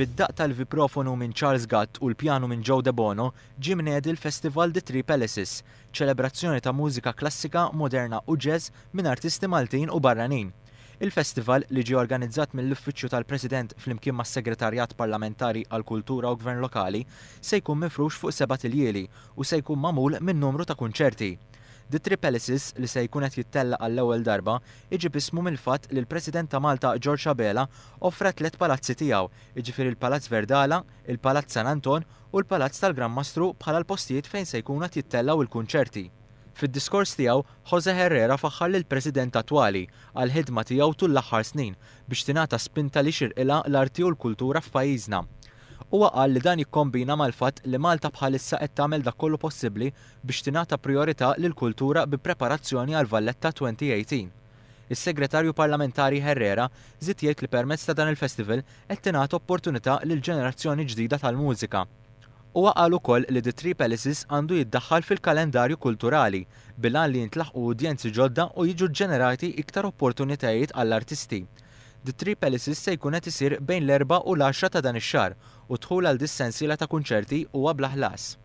Bid-daqq tal-viprofonu minn Charles Gatt u l-pjanu minn Joe De Bono ġie mniedi l-Festival The Three Palaces, ċelebrazzjoni ta' mużika klassika, moderna u jazz minn artisti Maltin u barranin. Il-festival li ġie organizzat mill-Uffiċċju tal-President flimkien mas-Segretarjat Parlamentari għall-Kultura u Gvern Lokali se jkun mifrux fuq 7 iljieli u se jkun magħmul minn numru ta' kunċerti. The Three Palaces li se jkun qed jittella għall-ewwel darba iġib ismu mill-fatt li l-President ta' Malta George Abela offra 3 palazzi tiegħu, jiġifieri il-Palazz Verdala, il-Palazz San Anton u l-Palazz tal-Gran Mastru bħala l-postijiet fejn se jkunu qed jittellaw il-kunċerti. Fid-diskors tiegħu, Jose Herrera faħħar lill-President attwali għall-ħidma tiegħu tul l-aħħar snin biex tingħata spinta li xirqilha l-arti u l-kultura f'pajjiżna. Huwa qal li dan jikkombina mal-fatt li Malta bħalissa qed tagħmel dak kollu possibbli biex tingħata priorità lill-kultura bi preparazzjoni għal Valletta 2018. Is-Segretarju Parlamentari Herrera żied jgħid li permezz ta' dan il-festival qed tingħata opportunità lil ġenerazzjoni ġdida tal-mużika. Huwa qal ukoll li The Three Palaces għandu jiddaħħal fil-kalendarju kulturali bil-għan li jintlaħqu udjenzi ġodda u jiġu ġenerati iktar opportunitajiet għall-artisti. The Three Palaces se jkun qed isir bejn l-4 u l-10 ta' dan ix-xahar u dħul għal dis sensiela ta' kunċerti huwa bla ħlas.